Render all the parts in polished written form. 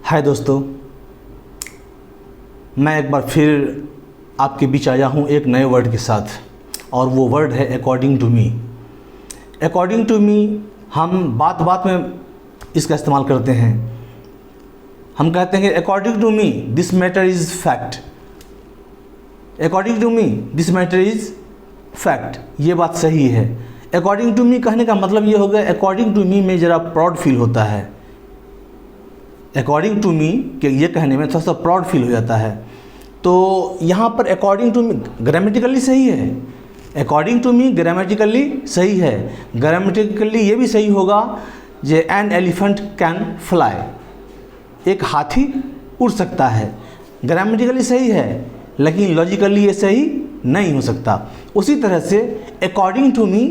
हाय दोस्तों, मैं एक बार फिर आपके बीच आया हूँ एक नए वर्ड के साथ, और वो वर्ड है according to me. According to me हम बात बात में इसका इस्तेमाल करते हैं। हम कहते हैं according to me this matter is fact. According to me this matter is fact, ये बात सही है। अकॉर्डिंग टू मी कहने का मतलब ये हो गया, अकॉर्डिंग टू मी में ज़रा प्राउड फील होता है। अकॉर्डिंग टू मी के ये कहने में थोड़ा सा प्राउड फील हो जाता है। तो यहाँ पर अकॉर्डिंग टू मी ग्रामेटिकली सही है। अकॉर्डिंग टू मी ग्रामेटिकली सही है। ग्रामेटिकली ये भी सही होगा जे एन एलिफेंट कैन फ्लाई, एक हाथी उड़ सकता है। ग्रामेटिकली सही है, लेकिन लॉजिकली ये सही नहीं हो सकता। उसी तरह से अकॉर्डिंग टू मी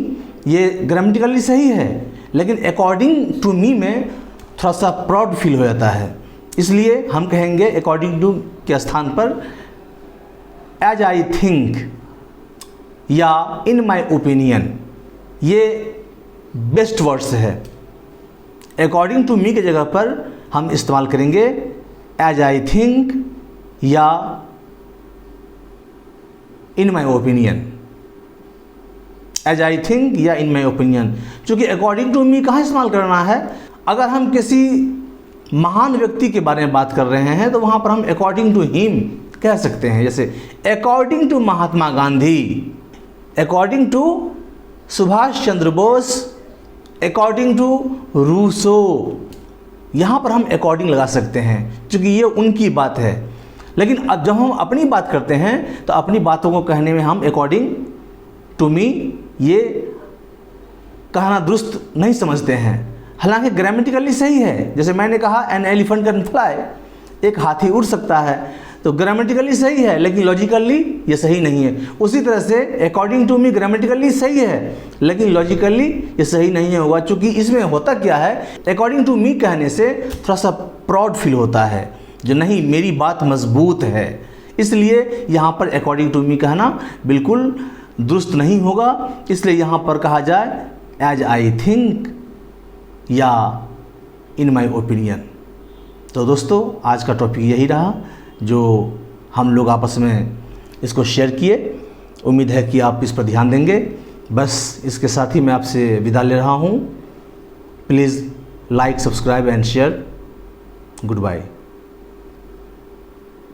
ये ग्रामेटिकली सही है, लेकिन अकॉर्डिंग टू मी में थोड़ा सा प्राउड फील हो जाता है। इसलिए हम कहेंगे अकॉर्डिंग टू के स्थान पर एज आई थिंक या इन माई ओपिनियन, ये बेस्ट वर्ड्स है। अकॉर्डिंग टू मी के जगह पर हम इस्तेमाल करेंगे एज आई थिंक या in my opinion. As I think या इन माई ओपिनियन, चूँकि अकॉर्डिंग टू मी कहाँ इस्तेमाल करना है? अगर हम किसी महान व्यक्ति के बारे में बात कर रहे हैं तो वहाँ पर हम अकॉर्डिंग टू हिम कह सकते हैं। जैसे according to Mahatma Gandhi, according to Subhash Chandra Bose, according to Rousseau, यहाँ पर हम अकॉर्डिंग लगा सकते हैं क्योंकि ये उनकी बात है। लेकिन अब जब हम अपनी बात करते हैं तो अपनी बातों को कहने में हम अकॉर्डिंग टू मी ये कहना दुरुस्त नहीं समझते हैं। हालांकि ग्रामेटिकली सही है। जैसे मैंने कहा एन एलिफेंट कैन फ्लाई, एक हाथी उड़ सकता है, तो ग्रामेटिकली सही है, लेकिन लॉजिकली ये सही नहीं है। उसी तरह से अकॉर्डिंग टू मी ग्रामेटिकली सही है, लेकिन लॉजिकली ये सही नहीं होगा। क्योंकि इसमें होता क्या है, अकॉर्डिंग टू मी कहने से थोड़ा सा प्राउड फील होता है, जो नहीं मेरी बात मजबूत है। इसलिए यहाँ पर अकॉर्डिंग टू मी कहना बिल्कुल दुरुस्त नहीं होगा। इसलिए यहाँ पर कहा जाए एज आई थिंक या इन माई ओपिनियन। तो दोस्तों, आज का टॉपिक यही रहा जो हम लोग आपस में इसको शेयर किए। उम्मीद है कि आप इस पर ध्यान देंगे। बस इसके साथ ही मैं आपसे विदा ले रहा हूँ। Please like, subscribe and share. Good bye.